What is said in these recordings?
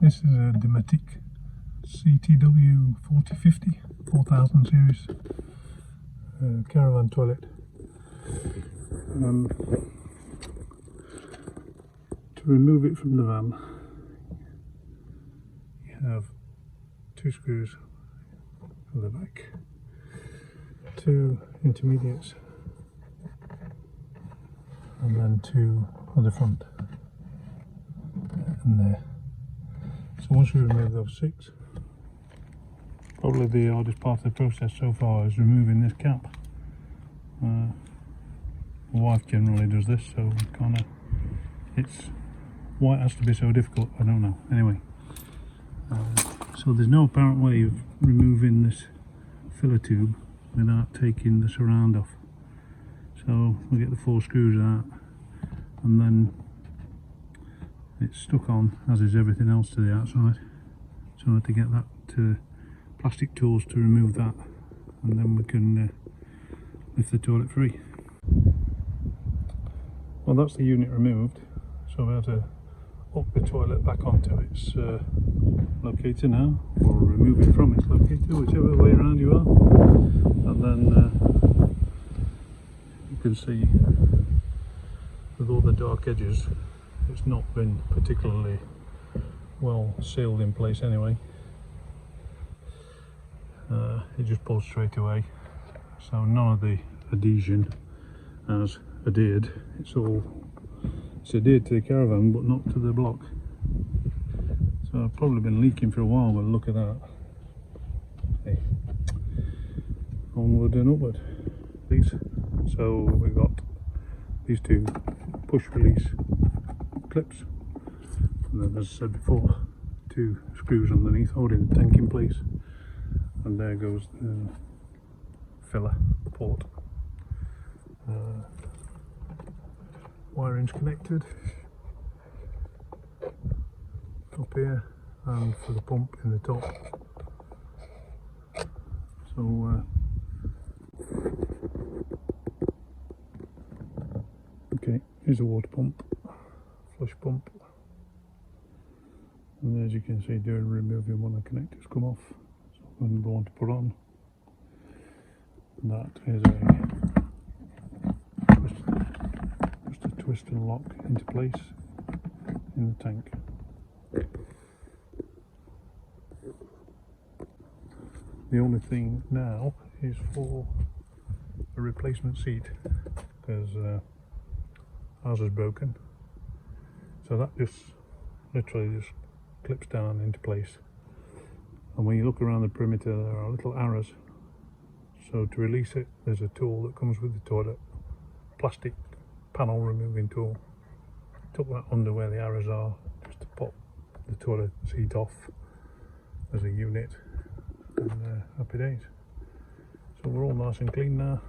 This is a Dometic CTW4050 4000 series Caravan toilet. To remove it from the van, you have 2 screws for the back, 2 intermediates, and then 2 for the front and there. So once you remove those 6, probably the hardest part of the process so far is removing this cap. My wife generally does this, so kind of, it's why it has to be so difficult, I don't know. Anyway, so there's no apparent way of removing this filler tube without taking the surround off. So we get the 4 screws out, and then it's stuck on, as is everything else, to the outside. So to get that to plastic tools to remove that, and then we can lift the toilet free. Well, that's the unit removed, so we have to hook the toilet back onto its locator now, or remove it from its locator, whichever way around you are. And then you can see with all the dark edges, it's not been particularly well sealed in place anyway. It just pulls straight away, so none of the adhesion has adhered. It's adhered to the Caravan but not to the block. So I've probably been leaking for a while, but look at that. Hey. Onward and upward. So we've got these 2 push release clips, and then, as I said before, 2 screws underneath holding the tank in place, and there goes the filler port. Wiring's connected up here, and for the pump in the top. So okay, here's a water pump, flush pump, and as you can see, during removing one of the connectors come off, so I'm going to go on to put on. And that is just a twist and lock into place in the tank. The only thing now is for a replacement seat, because ours is broken, so that just literally just clips down into place. And when you look around the perimeter, there are little arrows, so to release it, there's a tool that comes with the toilet, plastic panel removing tool. Tuck that under where the arrows are, just to pop the toilet seat off as a unit, and happy days. So we're all nice and clean now.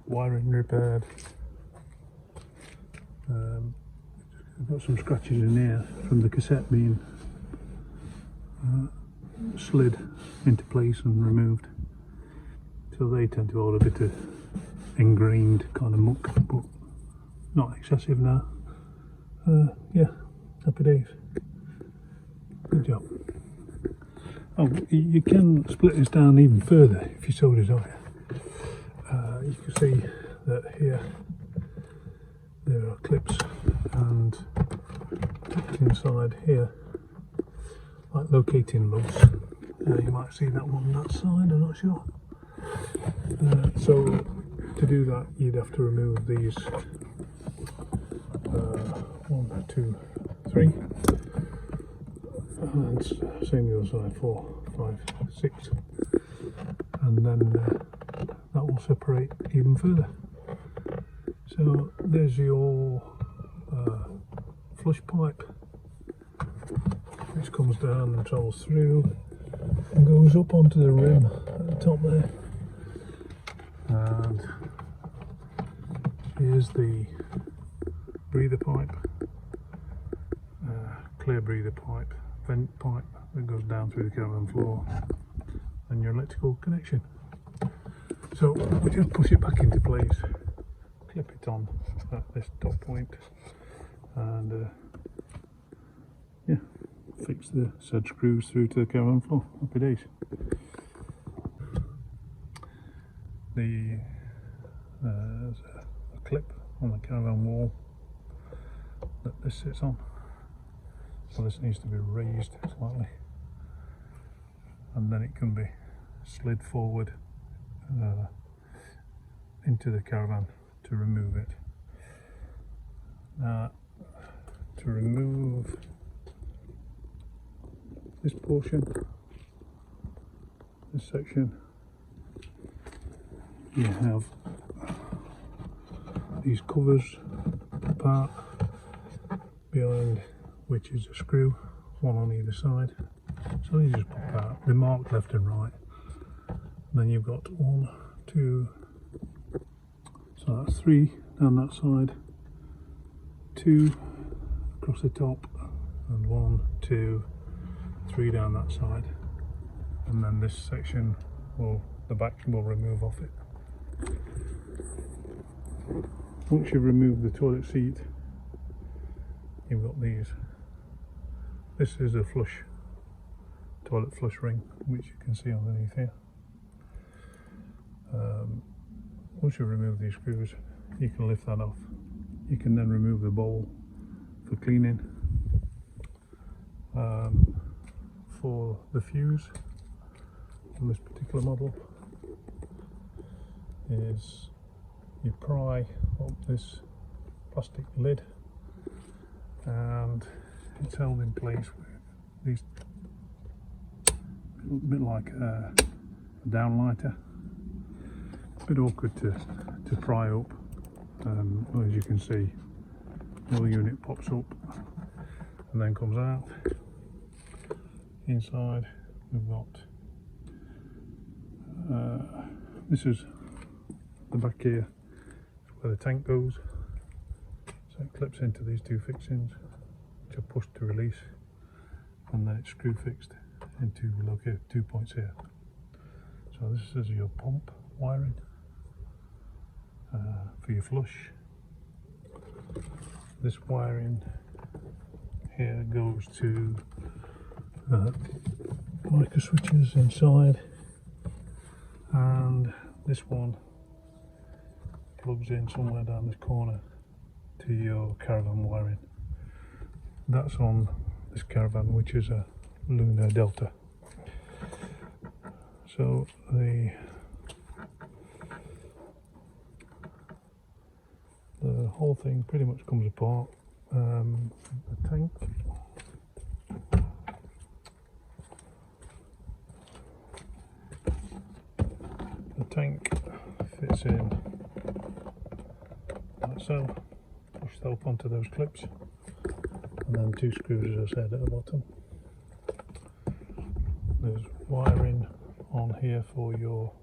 Wiring repaired. I've got some scratches in here from the cassette being slid into place and removed, so they tend to hold a bit of ingrained kind of muck, but not excessive now. Yeah, happy days. Good job. Oh, you can split this down even further if you so desire. You can see that here there are clips, and tucked inside here, like locating lugs. You might see that one on that side, I'm not sure. So to do that, you'd have to remove these 1, 2, 3, and same the other side, 4, 5, 6, and then that will separate even further. So there's your flush pipe, which comes down and travels through and goes up onto the rim at the top there. And here's the breather pipe, clear breather pipe, vent pipe that goes down through the Caravan floor, and your electrical connection. So we just push it back into place, clip it on at this top point, and fix the said screws through to the caravan floor. Happy days. There's a clip on the caravan wall that this sits on, so this needs to be raised slightly, and then it can be slid forward into the caravan to remove it. Now, to remove this portion, this section, you have these covers part behind which is a screw, one on either side. So these just pop out, they're marked left and right. And then you've got 1, 2, so that's 3 down that side, 2 across the top, and 1, 2, 3 down that side. And then this section the back will remove off it. Once you've removed the toilet seat, you've got these. This is a toilet flush ring, which you can see underneath here. Once you've removed these screws, you can lift that off. You can then remove the bowl for cleaning. For the fuse on this particular model is you pry up this plastic lid, and it's held in place with these, a bit like a downlighter. A bit awkward to pry up. As you can see, the unit pops up and then comes out. Inside we've got this is the back here where the tank goes, so it clips into these 2 fixings which are pushed to release, and then it's screw fixed into located 2 points here. So this is your pump wiring for your flush. This wiring here goes to micro switches inside, and this one plugs in somewhere down this corner to your caravan wiring. That's on this caravan, which is a Lunar Delta. So the whole thing pretty much comes apart. The tank fits in like so. Push that up onto those clips, and then 2 screws, as I said, at the bottom. There's wiring on here for your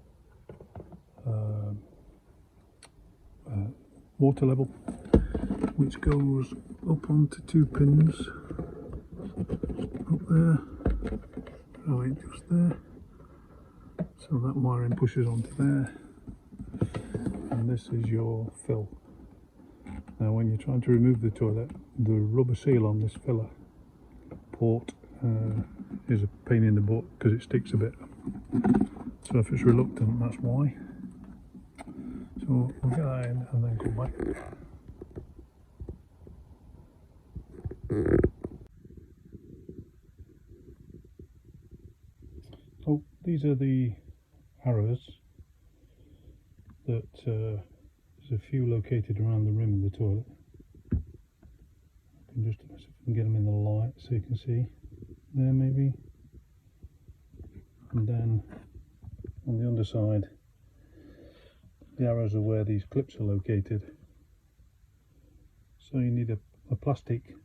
water level, which goes up onto 2 pins up there, right just there. So that wiring pushes onto there, and this is your fill. Now when you're trying to remove the toilet, the rubber seal on this filler port is a pain in the butt because it sticks a bit. So if it's reluctant, that's why. So we'll get that in and then come back. So these are the arrows that there's a few located around the rim of the toilet. I can just see if I can get them in the light so you can see there maybe. And then on the underside, the arrows are where these clips are located. So you need a plastic.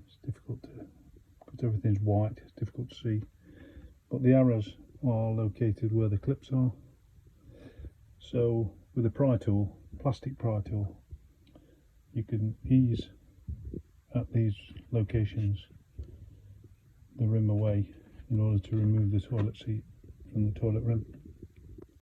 It's difficult to, because everything's white, it's difficult to see. But the arrows are located where the clips are. So with a pry tool, plastic pry tool, you can ease at these locations the rim away in order to remove the toilet seat from the toilet rim.